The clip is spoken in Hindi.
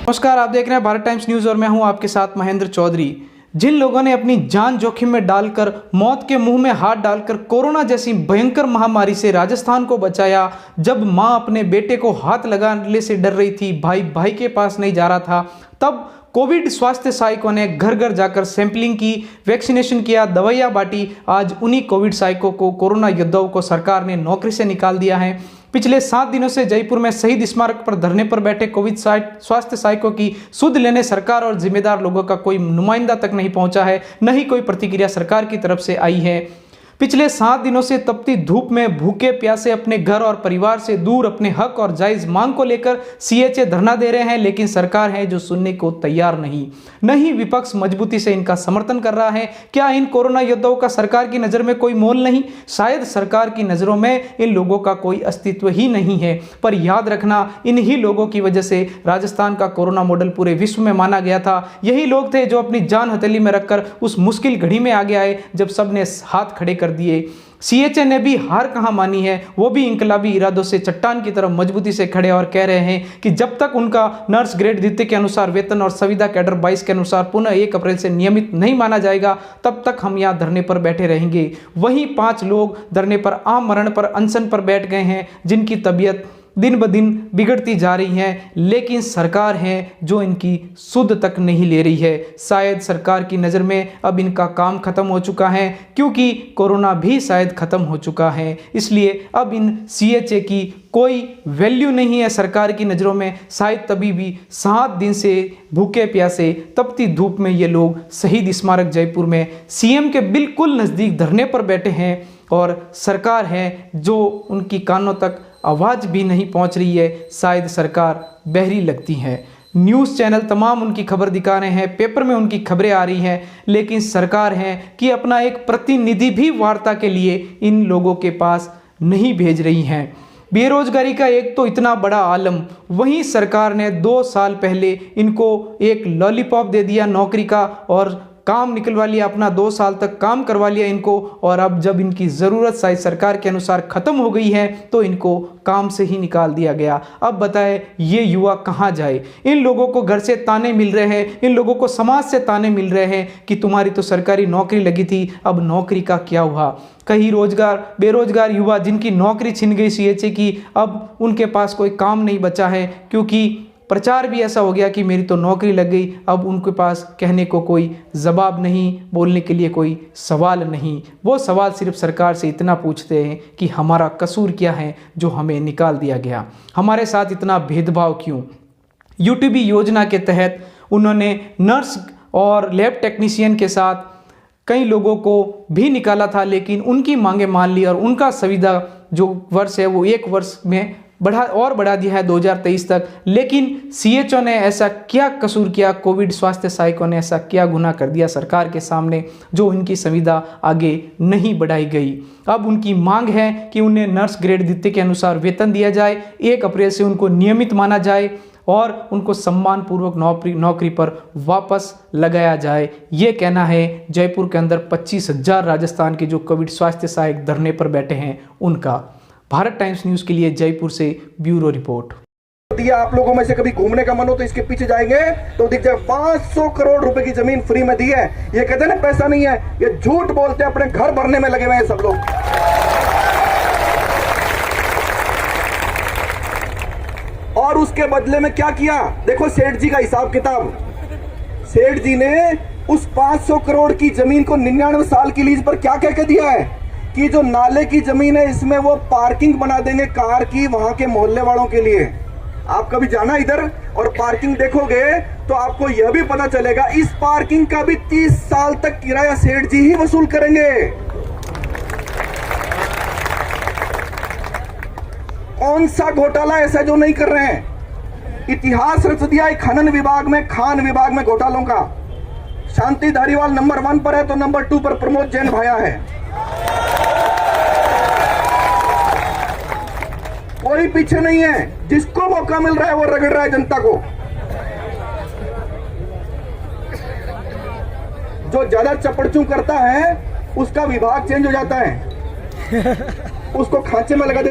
नमस्कार, आप देख रहे हैं भारत टाइम्स न्यूज़ और मैं हूं आपके साथ महेंद्र चौधरी। जिन लोगों ने अपनी जान जोखिम में डालकर मौत के मुंह में हाथ डालकर कोरोना जैसी भयंकर महामारी से राजस्थान को बचाया, जब मां अपने बेटे को हाथ लगाने से डर रही थी, भाई के पास नहीं जा रहा था, तब कोविड स्वास्थ्य सहायकों ने घर घर जाकर सैंपलिंग की, वैक्सीनेशन किया, दवाइयाँ बांटी। आज उन्हीं कोविड सहायकों को, कोरोना योद्धाओं को सरकार ने नौकरी से निकाल दिया है। पिछले 7 दिनों से जयपुर में शहीद स्मारक पर धरने पर बैठे कोविड स्वास्थ्य सहायकों की सुध लेने सरकार और जिम्मेदार लोगों का कोई नुमाइंदा तक नहीं पहुंचा है, न ही कोई प्रतिक्रिया सरकार की तरफ से आई है। पिछले 7 दिनों से तपती धूप में भूखे प्यासे अपने घर और परिवार से दूर अपने हक और जायज मांग को लेकर सीएचए धरना दे रहे हैं, लेकिन सरकार है जो सुनने को तैयार नहीं विपक्ष मजबूती से इनका समर्थन कर रहा है। क्या इन कोरोना योद्धाओं का सरकार की नज़र में कोई मोल नहीं? शायद सरकार की नज़रों में इन लोगों का कोई अस्तित्व ही नहीं है। पर याद रखना, इन्हीं लोगों की वजह से राजस्थान का कोरोना मॉडल पूरे विश्व में माना गया था। यही लोग थे जो अपनी जान हथेली में रखकर उस मुश्किल घड़ी में आगे आए जब सबने हाथ खड़े कर दिए। सीएचए ने भी हार कहां मानी है, वो भी इंकलाबी इरादों से चट्टान की तरफ मजबूती से खड़े और कह रहे हैं कि जब तक उनका नर्स ग्रेड द्वितीय के अनुसार वेतन और संविदा कैडर 22 के अनुसार पुनः 1 अप्रैल से नियमित नहीं माना जाएगा, तब तक हम यहां धरने पर बैठे रहेंगे। वहीं 5 लोग धरने पर आम मरण पर अनशन पर बैठ गए हैं, जिनकी तबीयत दिन ब दिन बिगड़ती जा रही है, लेकिन सरकार है जो इनकी सुध तक नहीं ले रही है। शायद सरकार की नज़र में अब इनका काम खत्म हो चुका है, क्योंकि कोरोना भी शायद खत्म हो चुका है। इसलिए अब इन सीएचए की कोई वैल्यू नहीं है सरकार की नज़रों में। शायद तभी भी 7 दिन से भूखे प्यासे तपती धूप में ये लोग शहीद स्मारक जयपुर में सीएम के बिल्कुल नज़दीक धरने पर बैठे हैं, और सरकार है जो उनकी कानों तक आवाज़ भी नहीं पहुंच रही है। शायद सरकार बहरी लगती है। न्यूज़ चैनल तमाम उनकी खबर दिखा रहे हैं, पेपर में उनकी खबरें आ रही हैं, लेकिन सरकार है कि अपना एक प्रतिनिधि भी वार्ता के लिए इन लोगों के पास नहीं भेज रही हैं। बेरोजगारी का एक तो इतना बड़ा आलम, वहीं सरकार ने 2 साल पहले इनको एक लॉलीपॉप दे दिया नौकरी का और काम निकलवा लिया, अपना 2 साल तक काम करवा लिया इनको, और अब जब इनकी ज़रूरत शायद सरकार के अनुसार ख़त्म हो गई है तो इनको काम से ही निकाल दिया गया। अब बताएं ये युवा कहाँ जाए? इन लोगों को घर से ताने मिल रहे हैं, इन लोगों को समाज से ताने मिल रहे हैं कि तुम्हारी तो सरकारी नौकरी लगी थी, अब नौकरी का क्या हुआ? कई बेरोजगार युवा जिनकी नौकरी छिन गई सीएचए की, अब उनके पास कोई काम नहीं बचा है, क्योंकि प्रचार भी ऐसा हो गया कि मेरी तो नौकरी लग गई। अब उनके पास कहने को कोई जवाब नहीं, बोलने के लिए कोई सवाल नहीं। वो सवाल सिर्फ सरकार से इतना पूछते हैं कि हमारा कसूर क्या है जो हमें निकाल दिया गया, हमारे साथ इतना भेदभाव क्यों? यूटीबी योजना के तहत उन्होंने नर्स और लैब टेक्नीशियन के साथ कई लोगों को भी निकाला था, लेकिन उनकी मांगे मान ली और उनका संविदा जो वर्ष है वो 1 वर्ष में बढ़ा दिया है 2023 तक। लेकिन सीएचओ ने ऐसा क्या कसूर किया, कोविड स्वास्थ्य सहायकों ने ऐसा क्या गुनाह कर दिया सरकार के सामने जो उनकी संविदा आगे नहीं बढ़ाई गई? अब उनकी मांग है कि उन्हें नर्स ग्रेड द्वितीय के अनुसार वेतन दिया जाए, 1 अप्रैल से उनको नियमित माना जाए और उनको सम्मानपूर्वक नौकरी पर वापस लगाया जाए। ये कहना है जयपुर के अंदर 25,000 राजस्थान के जो कोविड स्वास्थ्य सहायक धरने पर बैठे हैं उनका। भारत टाइम्स न्यूज़ के लिए जयपुर से ब्यूरो रिपोर्ट। आप लोगों में से कभी घूमने का मन हो तो इसके पीछे जाएंगे तो दिख जाए 500 करोड़ रुपए की जमीन फ्री में दी है। ये कहते हैं ना पैसा नहीं है, ये झूठ बोलते हैं, अपने घर भरने में लगे हुए हैं सब लोग। और उसके बदले में क्या किया देखो, सेठ जी का हिसाब किताब। सेठ जी ने उस 500 करोड़ की जमीन को 99 साल की लीज पर क्या कह के दिया है कि जो नाले की जमीन है इसमें वो पार्किंग बना देंगे कार की, वहां के मोहल्ले वालों के लिए। आप कभी जाना इधर और पार्किंग देखोगे तो आपको यह भी पता चलेगा इस पार्किंग का भी 30 साल तक किराया सेठ जी ही वसूल करेंगे। कौन सा घोटाला ऐसा जो नहीं कर रहे हैं? इतिहास रच दिया है खनन विभाग में, खान विभाग में घोटालों का। शांति धारीवाल नंबर 1 पर है तो नंबर 2 पर प्रमोद जैन भाया है। कोई पीछे नहीं है, जिसको मौका मिल रहा है वो रगड़ रहा है जनता को। जो ज्यादा चपड़चू करता है उसका विभाग चेंज हो जाता है, उसको खांचे में लगा